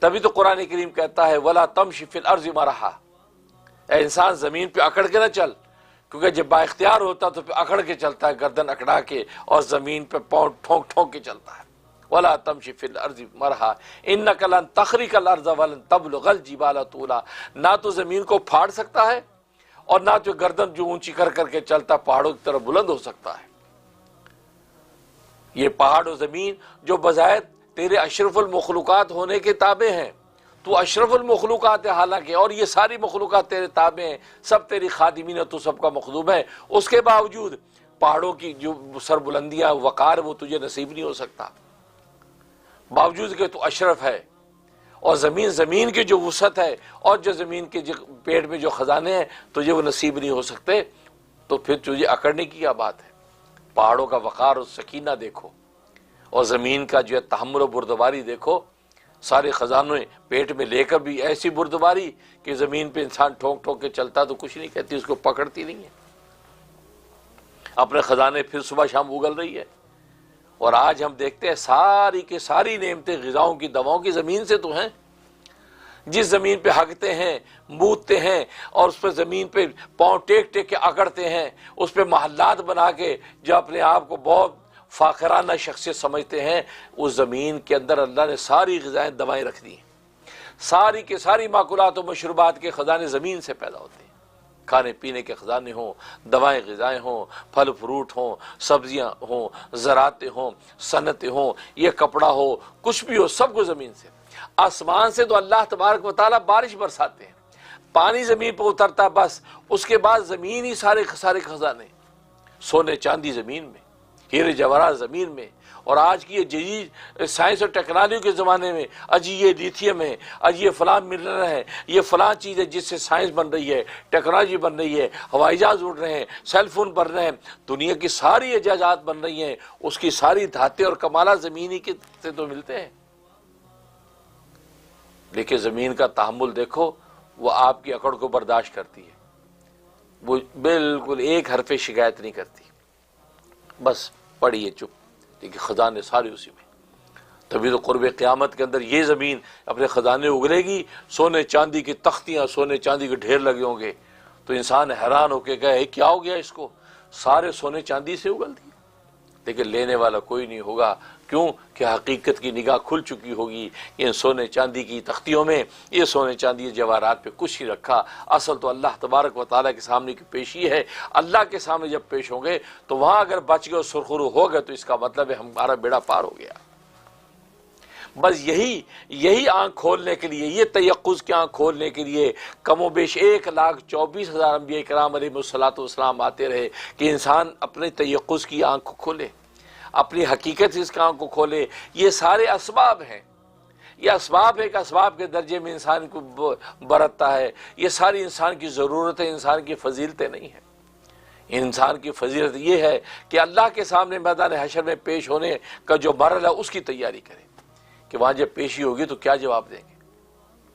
تبھی تو قرآن کریم کہتا ہے وَلَا تَمْشِ فِي الْأَرْضِ مَرَحًا، اے انسان زمین پہ اکڑ کے نہ چل، کیونکہ جب با اختیار ہوتا تو پھر اکڑ کے چلتا ہے، گردن اکڑا کے، اور زمین پہ پاؤں ٹھونک ٹھونک کے چلتا ہے۔ وَلَا تَمْشِ فِي الْأَرْضِ مَرَحًا إِنَّكَ لَن تَخْرِقَ الْأَرْضَ وَلَن تَبْلُغَ الْجِبَالَ طُولًا، نہ تو زمین کو پھاڑ سکتا ہے اور نہ تو گردن جو اونچی کر کر کے چلتا پہاڑوں کی طرف بلند ہو سکتا ہے۔ یہ پہاڑ و زمین جو بظاہر تیرے اشرف المخلوقات ہونے کے تابع ہیں، تو اشرف المخلوقات ہے حالانکہ، اور یہ ساری مخلوقات تیرے تابع ہیں، سب تیری خادمین ہے، تو سب کا مخدوم ہے، اس کے باوجود پہاڑوں کی جو سربلندیاں وقار وہ تجھے نصیب نہیں ہو سکتا، باوجود کہ تو اشرف ہے، اور زمین کی جو وسعت ہے اور جو زمین کے پیٹ میں جو خزانے ہیں تجھے وہ نصیب نہیں ہو سکتے، تو پھر تجھے اکڑنے کی کیا بات ہے؟ پہاڑوں کا وقار اور سکینہ دیکھو، اور زمین کا جو ہے تحمل و بردباری دیکھو، سارے خزانے پیٹ میں لے کر بھی ایسی بردباری کہ زمین پہ انسان ٹھونک ٹھونک کے چلتا تو کچھ نہیں کہتی، اس کو پکڑتی نہیں ہے، اپنے خزانے پھر صبح شام اگل رہی ہے۔ اور آج ہم دیکھتے ہیں ساری کی ساری نعمتیں غذاؤں کی دواؤں کی زمین سے تو ہیں، جس زمین پہ ہگتے ہیں مودتے ہیں اور اس پہ زمین پہ پاؤں ٹیک ٹیک کے اکڑتے ہیں، اس پہ محلات بنا کے جو اپنے آپ کو بہت فاخرانہ شخصیت سمجھتے ہیں، اس زمین کے اندر اللہ نے ساری غذائیں دوائیں رکھ دی ہیں، ساری کے ساری ماکولات و مشروبات کے خزانے زمین سے پیدا ہوتے ہیں، کھانے پینے کے خزانے ہوں، دوائیں غذائیں ہوں، پھل فروٹ ہوں، سبزیاں ہوں، زراعتیں ہوں، صنعتیں ہوں، یہ کپڑا ہو، کچھ بھی ہو، سب کو زمین سے۔ آسمان سے تو اللہ تبارک و تعالیٰ بارش برساتے ہیں، پانی زمین پہ اترتا، بس اس کے بعد زمین ہی سارے خزانے، سونے چاندی زمین میں، ہیرے جواہرات زمین میں۔ اور آج کی یہ جدید سائنس اور ٹیکنالوجی کے زمانے میں اجی یہ لیتھیم ہے، اجی یہ فلاں منرل ہے، یہ فلاں چیز ہے جس سے سائنس بن رہی ہے، ٹیکنالوجی بن رہی ہے، ہوائی جہاز اڑ رہے ہیں، سیل فون بن رہے ہیں، دنیا کی ساری ایجادات بن رہی ہیں، اس کی ساری دھاتیں اور کمالات زمینی کے سے تو ملتے ہیں۔ لیکن زمین کا تحمل دیکھو، وہ آپ کی اکڑ کو برداشت کرتی ہے، وہ بالکل ایک حرف شکایت نہیں کرتی، بس پڑی ہے چپ، لیکن خزانے سارے اسی میں۔ تبھی تو قرب قیامت کے اندر یہ زمین اپنے خزانے اگلے گی، سونے چاندی کی تختیاں، سونے چاندی کے ڈھیر لگے ہوں گے، تو انسان حیران ہو کے کہے کیا ہو گیا اس کو، سارے سونے چاندی سے اگل دیے، لیکن لینے والا کوئی نہیں ہوگا، کیوں کہ حقیقت کی نگاہ کھل چکی ہوگی، ان سونے چاندی کی تختیوں میں یہ سونے چاندی جواہرات پہ کچھ ہی رکھا، اصل تو اللہ تبارک و تعالیٰ کے سامنے کی پیشی ہے، اللہ کے سامنے جب پیش ہوں گے تو وہاں اگر بچ گئے اور سرخرو ہو گئے تو اس کا مطلب ہے ہمارا بیڑا پار ہو گیا۔ بس یہی آنکھ کھولنے کے لیے، یہ تیقظ کی آنکھ کھولنے کے لیے کم و بیش 1,24,000 انبیاء کرام علیہ السلام آتے رہے کہ انسان اپنے تیقظ کی آنکھ کو کھولے، اپنی حقیقت سے اس کام کو کھولے۔ یہ سارے اسباب ہیں، یہ اسباب ہے کہ اسباب کے درجے میں انسان کو برتتا ہے، یہ ساری انسان کی ضرورت ہے، انسان کی فضیلتیں نہیں ہیں۔ انسان کی فضیلت یہ ہے کہ اللہ کے سامنے میدان حشر میں پیش ہونے کا جو مرحلہ ہے اس کی تیاری کرے، کہ وہاں جب پیشی ہوگی تو کیا جواب دیں گے۔